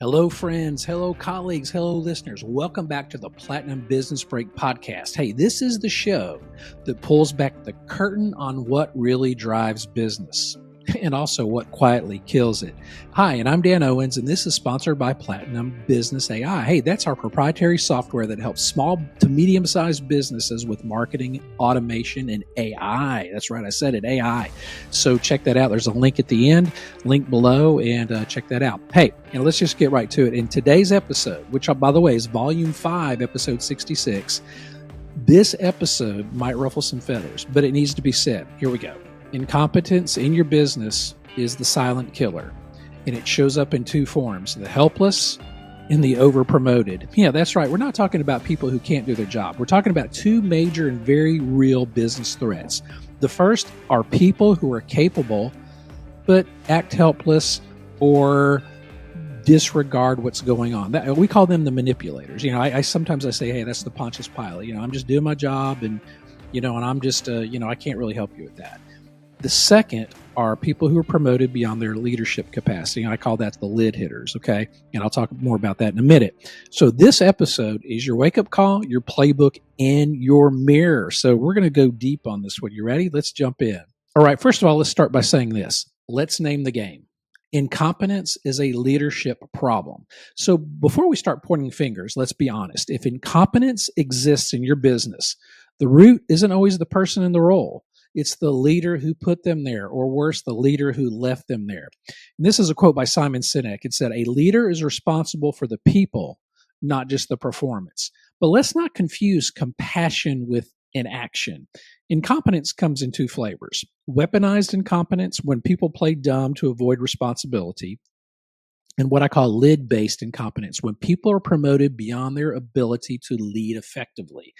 Hello, friends. Hello, colleagues. Hello, listeners. Welcome back to the Platinum Business Break podcast. Hey, this is the show that pulls back the curtain on what really drives business and also what quietly kills it. Hi, and I'm Dan Owens, and this is sponsored by Platinum Business AI. Hey, that's our proprietary software that helps small to medium-sized businesses with marketing, automation, and AI. That's right, I said it, AI. So check that out. There's a link at the end, link below, and check that out. Hey, let's just get right to it. In today's episode, which, by the way, is Volume 5, Episode 66, this episode might ruffle some feathers, but it needs to be said. Here we go. Incompetence in your business is the silent killer, and it shows up in two forms, the helpless and the overpromoted. Yeah, that's right. We're not talking about people who can't do their job. We're talking about two major and very real business threats. The first are people who are capable but act helpless or disregard what's going on. We call them the manipulators. I sometimes say, hey, that's the Pontius Pilate. I'm just doing my job, and I'm just, I can't really help you with that. The second are people who are promoted beyond their leadership capacity. I call that the lid hitters, okay? And I'll talk more about that in a minute. So this episode is your wake-up call, your playbook, and your mirror. So we're going to go deep on this one. You ready? Let's jump in. All right, first of all, let's start by saying this. Let's name the game. Incompetence is a leadership problem. So before we start pointing fingers, let's be honest. If incompetence exists in your business, the root isn't always the person in the role. It's the leader who put them there, or worse, the leader who left them there. And this is a quote by Simon Sinek. It said, a leader is responsible for the people, not just the performance. But let's not confuse compassion with inaction. Incompetence comes in two flavors. Weaponized incompetence, when people play dumb to avoid responsibility, and what I call lid-based incompetence, when people are promoted beyond their ability to lead effectively.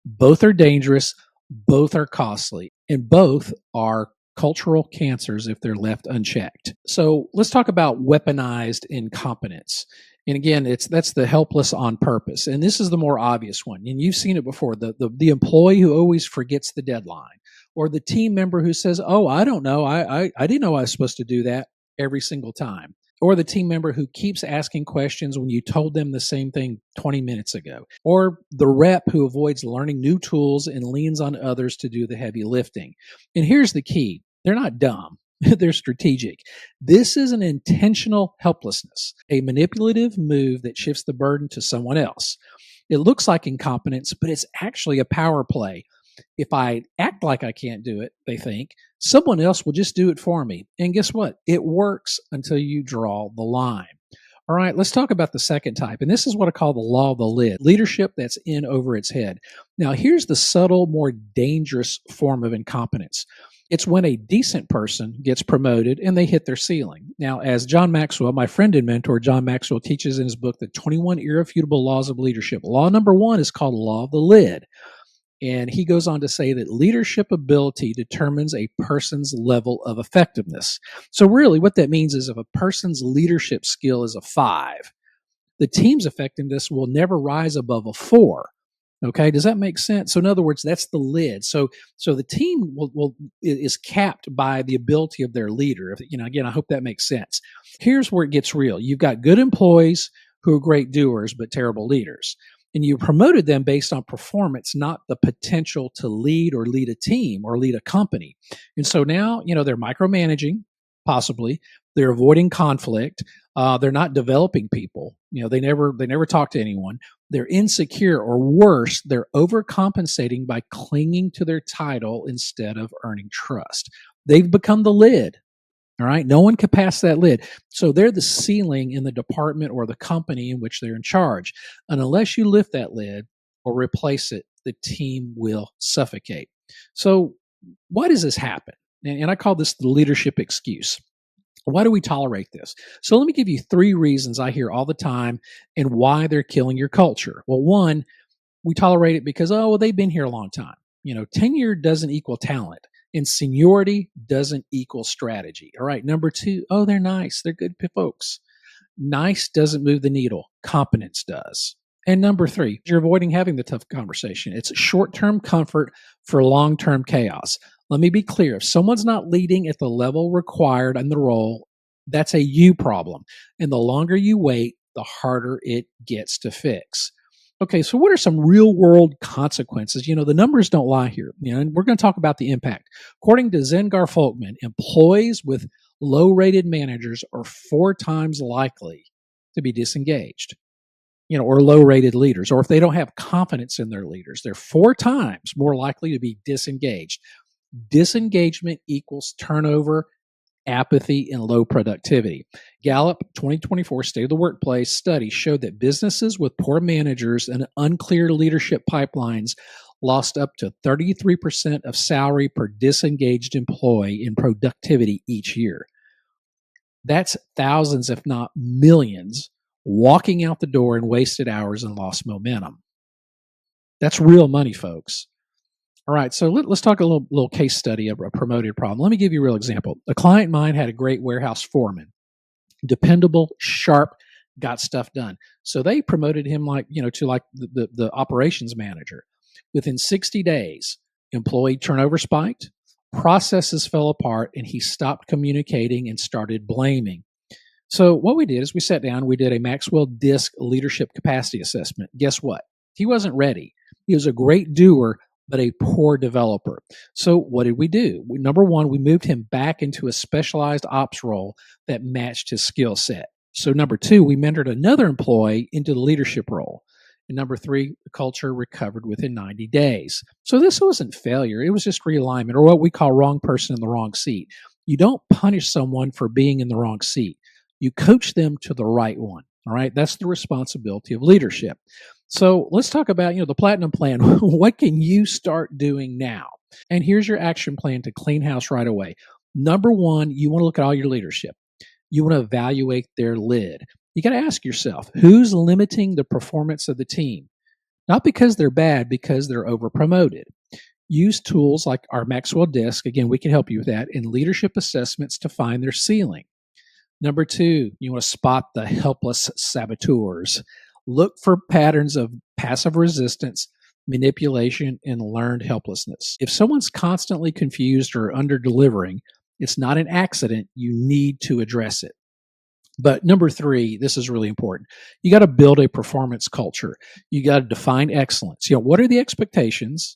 Both are dangerous, both are costly, and both are cultural cancers if they're left unchecked. So let's talk about weaponized incompetence. And again, that's the helpless on purpose. And this is the more obvious one. And you've seen it before, the employee who always forgets the deadline, or the team member who says, oh, I don't know, I didn't know I was supposed to do that every single time. Or the team member who keeps asking questions when you told them the same thing 20 minutes ago. Or the rep who avoids learning new tools and leans on others to do the heavy lifting. And here's the key. They're not dumb. They're strategic. This is an intentional helplessness, a manipulative move that shifts the burden to someone else. It looks like incompetence, but it's actually a power play. If I act like I can't do it, they think, someone else will just do it for me. And guess what? It works until you draw the line. All right, let's talk about the second type. And this is what I call the law of the lid, leadership that's in over its head. Now, here's the subtle, more dangerous form of incompetence. It's when a decent person gets promoted and they hit their ceiling. Now, as John Maxwell, my friend and mentor, John Maxwell, teaches in his book, The 21 Irrefutable Laws of Leadership, law number 1 is called law of the lid. And he goes on to say that leadership ability determines a person's level of effectiveness. So really what that means is if a person's leadership skill is a 5, the team's effectiveness will never rise above a 4. Okay, does that make sense? So in other words, that's the lid. So the team is capped by the ability of their leader. Again, I hope that makes sense. Here's where it gets real. You've got good employees who are great doers but terrible leaders. And you promoted them based on performance, not the potential to lead or lead a team or lead a company. And so now, they're micromanaging, possibly. They're avoiding conflict. They're not developing people. They never talk to anyone. They're insecure, or worse, they're overcompensating by clinging to their title instead of earning trust. They've become the lid. All right. No one can pass that lid. So they're the ceiling in the department or the company in which they're in charge. And unless you lift that lid or replace it, the team will suffocate. So why does this happen? And I call this the leadership excuse. Why do we tolerate this? So let me give you 3 reasons I hear all the time and why they're killing your culture. Well, 1, we tolerate it because, they've been here a long time. Tenure doesn't equal talent. And seniority doesn't equal strategy. All right. Number 2, they're nice. They're good folks. Nice doesn't move the needle. Competence does. And number 3, you're avoiding having the tough conversation. It's short-term comfort for long-term chaos. Let me be clear. If someone's not leading at the level required in the role, that's a you problem. And the longer you wait, the harder it gets to fix. Okay, so what are some real world consequences? The numbers don't lie here. And we're going to talk about the impact. According to Zengar Folkman, employees with low rated managers are 4 times likely to be disengaged, or low rated leaders, or if they don't have confidence in their leaders, they're 4 times more likely to be disengaged. Disengagement equals turnover, apathy, and low productivity. Gallup 2024 State of the Workplace study showed that businesses with poor managers and unclear leadership pipelines lost up to 33% of salary per disengaged employee in productivity each year. That's thousands, if not millions, walking out the door in wasted hours and lost momentum. That's real money, folks. All right, so let's talk a little case study of a promoted problem. Let me give you a real example. A client of mine had a great warehouse foreman, dependable, sharp, got stuff done. So they promoted him to the operations manager. Within 60 days, employee turnover spiked, processes fell apart, and he stopped communicating and started blaming. So what we did is we sat down, we did a Maxwell DISC leadership capacity assessment. Guess what? He wasn't ready. He was a great doer, but a poor developer. So what did we do? Number one, we moved him back into a specialized ops role that matched his skill set. So number two, we mentored another employee into the leadership role. And number three, the culture recovered within 90 days. So this wasn't failure. It was just realignment, or what we call wrong person in the wrong seat. You don't punish someone for being in the wrong seat. You coach them to the right one. All right. That's the responsibility of leadership. So let's talk about, the Platinum Plan. What can you start doing now? And here's your action plan to clean house right away. Number one, you want to look at all your leadership. You want to evaluate their lid. You got to ask yourself, who's limiting the performance of the team? Not because they're bad, because they're over promoted. Use tools like our Maxwell DISC. Again, we can help you with that, and leadership assessments to find their ceiling. Number two, you want to spot the helpless saboteurs. Look for patterns of passive resistance, manipulation, and learned helplessness. If someone's constantly confused or under-delivering, it's not an accident. You need to address it. But number three, this is really important. You got to build a performance culture. You got to define excellence. What are the expectations?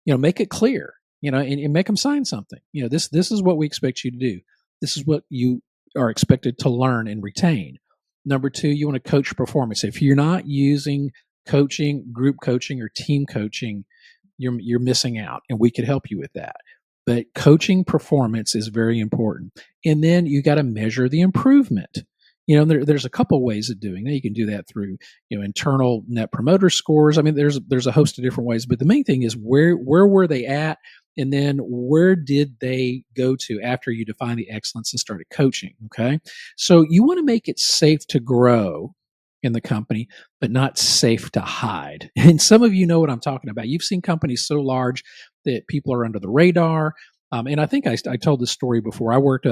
Make it clear, and make them sign something. This is what we expect you to do. This is what you are expected to learn and retain. Number two, you want to coach performance. If you're not using coaching, group coaching, or team coaching, you're missing out, and we could help you with that. But coaching performance is very important. And then you got to measure the improvement. There's a couple ways of doing that. You can do that through, internal net promoter scores. I mean, there's a host of different ways, but the main thing is where were they at? And then where did they go to after you define the excellence and started coaching? Okay. So you want to make it safe to grow in the company, but not safe to hide. And some of you know what I'm talking about. You've seen companies so large that people are under the radar. And I think I told this story before. I worked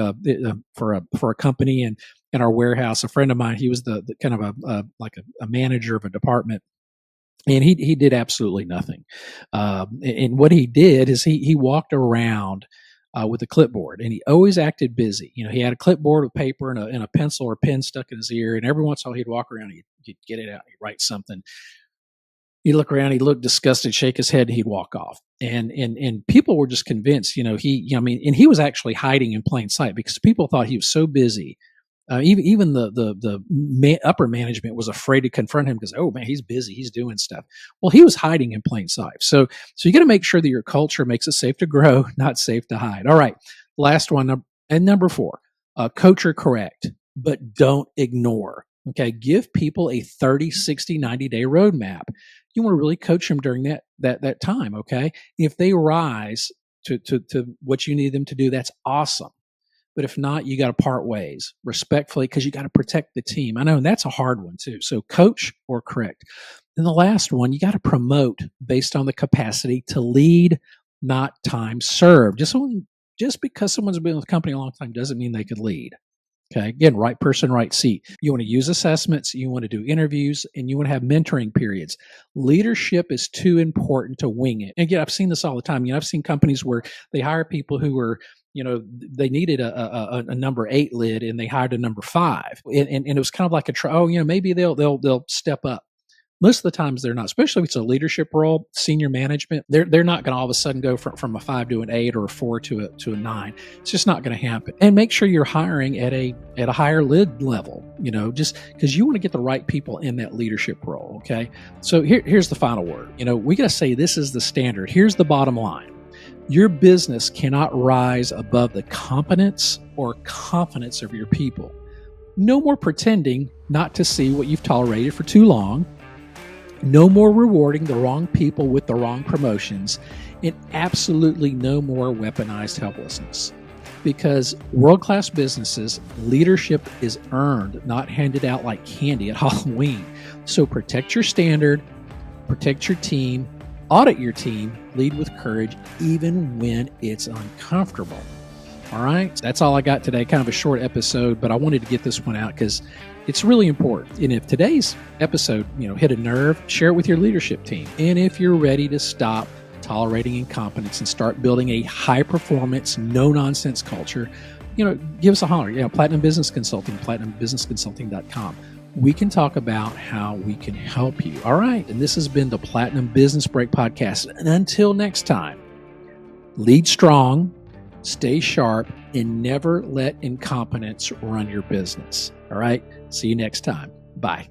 for a company and in our warehouse. A friend of mine, he was the kind of a manager of a department. And he did absolutely nothing. And what he did is he walked around with a clipboard, and he always acted busy. He had a clipboard with paper and a pencil or pen stuck in his ear, and every once in a while he'd walk around, he'd get it out, he'd write something. He'd look around, he'd look disgusted, shake his head, and he'd walk off. And people were just convinced, and he was actually hiding in plain sight because people thought he was so busy. Even the upper management was afraid to confront him because, oh man, he's busy, he's doing stuff. Well, he was hiding in plain sight. So you got to make sure that your culture makes it safe to grow, not safe to hide. All right, last one, and number four, coach or correct, but don't ignore. Okay, give people a 30, 60, 90-day roadmap. You want to really coach them during that time. Okay, if they rise to what you need them to do, that's awesome. But if not, you got to part ways respectfully because you got to protect the team. I know, and that's a hard one too. So coach or correct. And the last one, you got to promote based on the capacity to lead, not time served. Just because someone's been with the company a long time doesn't mean they could lead. Okay. Again, right person, right seat. You want to use assessments. You want to do interviews, and you want to have mentoring periods. Leadership is too important to wing it. And again, I've seen this all the time. I've seen companies where they hire people who are they needed a number 8 lid and they hired a number 5, and it was kind of like a try. Oh, maybe they'll step up. Most of the times they're not, especially if it's a leadership role, senior management. They're not going to all of a sudden go from a 5 to an 8 or a 4 to a 9. It's just not going to happen. And make sure you're hiring at a higher lid level, just because you want to get the right people in that leadership role. Okay. So here's the final word. We got to say this is the standard. Here's the bottom line. Your business cannot rise above the competence or confidence of your people. No more pretending not to see what you've tolerated for too long. No more rewarding the wrong people with the wrong promotions, and absolutely no more weaponized helplessness. Because world-class businesses, leadership is earned, not handed out like candy at Halloween. So protect your standard, protect your team, audit your team, lead with courage, even when it's uncomfortable. All right, that's all I got today. Kind of a short episode, but I wanted to get this one out because it's really important. And if today's episode, hit a nerve, share it with your leadership team. And if you're ready to stop tolerating incompetence and start building a high-performance, no-nonsense culture, give us a holler. Platinum Business Consulting, platinumbusinessconsulting.com. We can talk about how we can help you. All right, and this has been the Platinum Business Break Podcast. And until next time, lead strong, stay sharp, and never let incompetence run your business. All right, see you next time. Bye.